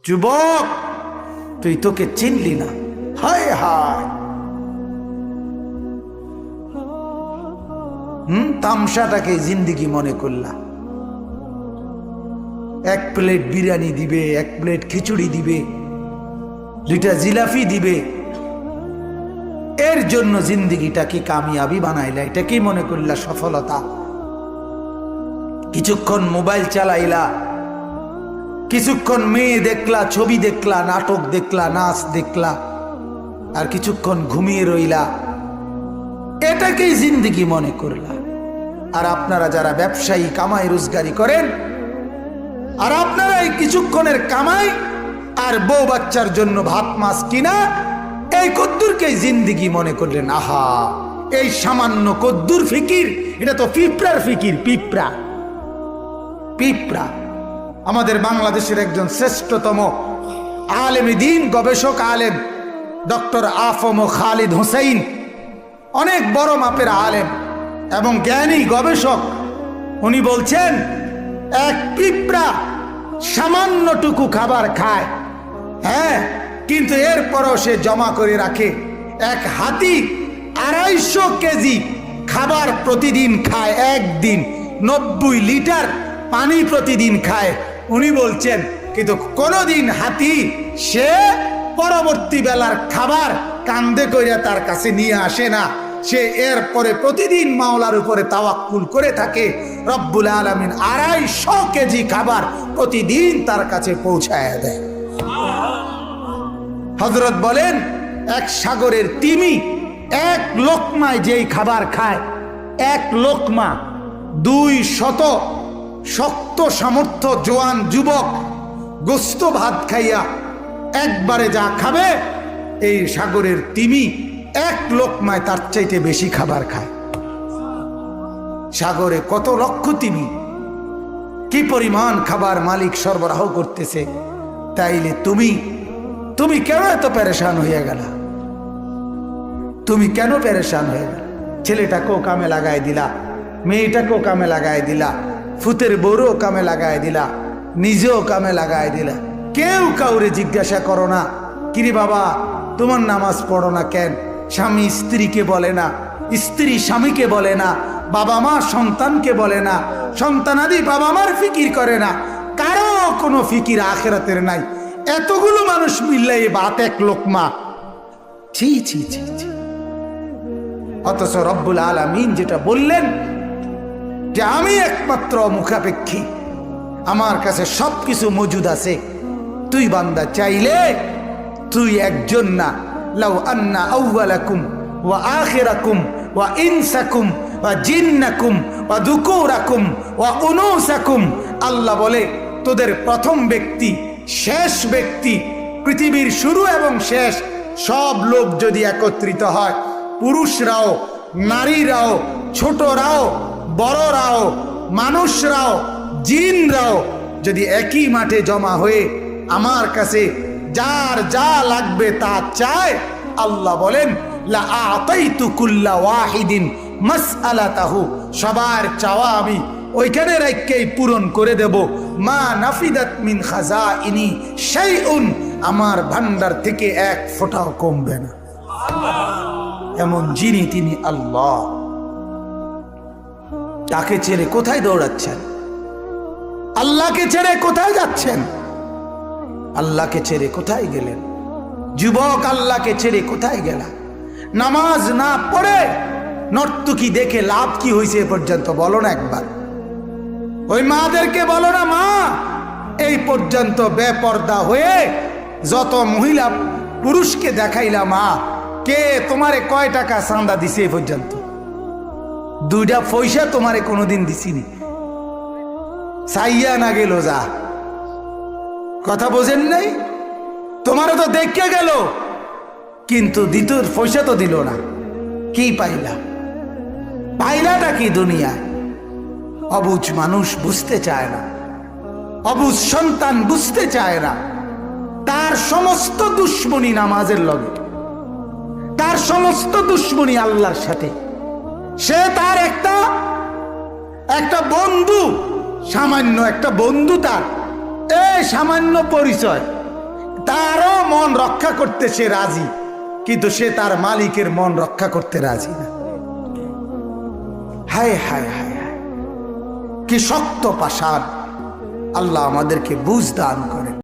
যুবক তুই তোকে চিনলি না, হায় হায়। তামসাটাকে জিন্দিগি মনে করলা। এক প্লেট বিরিয়ানি দিবে, এক প্লেট খিচুড়ি দিবে, 2টা জিলাপি দিবে, এর জন্য জিন্দিগিটাকে কামিয়াবি বানাইলা। এটা কি মনে করলা সফলতা? কিছুক্ষণ মোবাইল চালাইলা, কিছুক্ষণ মেয়ে দেখলা, ছবি দেখলা, নাটক দেখলা, নাচ দেখলা, আর কিছুক্ষণ ঘুমিয়ে রইলা, এটাকেই জিন্দিগি মনে করলা। আর আপনারা যারা ব্যবসায়ী কামাই রোজগারি করেন, আর আপনারা এই কিছুক্ষণের কামাই আর বউ বাচ্চার জন্য ভাত মাছ কিনা, এই কদ্দুরকে জিন্দিগি মনে করলেন। আহা, এই সামান্য কদ্দুর ফিকির, এটা তো পিঁপড়ার ফিকির। পিঁপড়া পিঁপড়া। আমাদের বাংলাদেশের একজন শ্রেষ্ঠতম আলেম দ্বীন, গবেষক আলেম ডক্টর আফম খালিদ হুসাইন, অনেক বড় মাপের আলেম এবং জ্ঞানী গবেষক, উনি বলছেন এক পিঁপড়া সামান্যটুকু খাবার খায়, হ্যাঁ, কিন্তু এরপরও সে জমা করে রাখে। এক হাতি 250 কেজি খাবার প্রতিদিন খায়, একদিন 90 লিটার পানি প্রতিদিন খায়। উনি বলছেন কিন্তু কোনোদিন হাতি সে পরবর্তী বেলার খাবার কান্দে কইরা তার কাছে নিয়ে আসে না। সে এরপরে প্রতিদিন মাওলার উপরে তাওয়াক্কুল করে থাকে। রব্বুল আলামিন 250 কেজি খাবার প্রতিদিন তার কাছে পৌঁছায় দেয়। হযরত বলেন এক সাগরের তিমি এক লোকমায় যেই খাবার খায়, এক লোকমা 200 শক্ত সামর্থ্য জোয়ান যুবক গোস্ত ভাত খাইয়া একবারে যা খাবে, এই সাগরের তিমি এক লোকমায় তার চাইতে বেশি খাবার খায়। সাগরে কত লক্ষ তিমি, কি পরিমাণ খাবার মালিক সরবরাহ করতেছে। তাইলে তুমি কেন এত পেরেশান হয়ে গেলা? তুমি কেন পেরেশান হয়ে গেল? ছেলেটাকেও কামে লাগাই দিলা, মেয়েটাকেও কামে লাগাই দিলা, ফুতের বউরও কামে লাগাই দিলা, নিজেও কামে লাগাই দিলা। কেউ কাউরে জিজ্ঞাসা করো না, কিরে বাবা তোমার নামাজ পড়ো না কেন? স্বামী স্ত্রীকে বলে না, স্ত্রী স্বামীকে বলে না, বাবা মা সন্তানকে বলে না, সন্তানাদি বাবা মার ফিকির করে না, কারো কোনো ফিকির আখিরাতের নাই। এতগুলো মানুষ মিললে এই বাত এক লোকমা, ছি ছি ছি ছি। অথচ রব্বুল আলামিন যেটা বললেন যে আমি একমাত্র মুখাপেক্ষী, আমার কাছে সবকিছু মজুদ আছে। তুই বান্দা চাইলে তুই একজন না, লাউ আন্না আউয়ালাকুম ওয়া আখিরাকুম ওয়া ইনসাকুম ওয়া জিন্নাকুম ওয়া দুকুরাকুম ওয়া উনুসাকুম, আল্লাহ বলে তোদের প্রথম ব্যক্তি, শেষ ব্যক্তি, পৃথিবীর শুরু এবং শেষ সব লোক যদি একত্রিত হয়, পুরুষরাও, নারীরাও, ছোটরাও, বড়রাও, মানুষরাও, জিনরাও যদি একই মাঠে জমা হয়ে আমার কাছে যার যা লাগবে তা চায়, আল্লাহ বলেন লা আতাইতু কুল্লা ওয়াহিদিন মাসআলাতাহু, সবার চাওয়া আমি ওইখানে রাখকেই পূরণ করে দেব। মা নাফিদাত মিন খাজাইনি শাইউন, আমার ভান্ডার থেকে এক ফোঁটাও কমবে না। এমন যিনি তিনি আল্লাহ। তাকে ছেড়ে কোথায় দৌড়াচ্ছেন? আল্লাহকে ছেড়ে কোথায় যাচ্ছেন? আল্লাহকে ছেড়ে কোথায় গেলেন? যুবক আল্লাহকে ছেড়ে কোথায় গেলা? নামাজ না পড়ে নর্তকী দেখে লাভ কি হয়েছে এ পর্যন্ত বলো না একবার। ওই মাদেরকে বলো না, মা এই পর্যন্ত বেপর্দা হয়ে যত মহিলা পুরুষকে দেখাইলা, মা কে তোমারে কয় টাকা চাঁদা দিছে এ পর্যন্ত? 2টা পয়সা তোমারে কোনোদিন দিছিনি, চাইয়া না গেল যা। কথা বোঝেন নাই? তোমারও তো দেখে গেল, কিন্তু দ্বিতীয় পয়সা তো দিল না। কি পাইলা? পাইলাটা কি দুনিয়ায়? অবুঝ মানুষ বুঝতে চায় না, অবুঝ সন্তান বুঝতে চায় না। তার সমস্ত দুশ্মনী নামাজের লগে, তার সমস্ত দুশ্মনী আল্লাহর সাথে। সে তার একটা বন্ধু, সামান্য একটা বন্ধু, তার এই সামান্য পরিচয়, তারও মন রক্ষা করতে সে রাজি, কিন্তু সে তার মালিকের মন রক্ষা করতে রাজি না। হায় হায় হায় হায়, কি শক্ত পাষাণ! আল্লাহ আমাদেরকে বুঝ দান করে।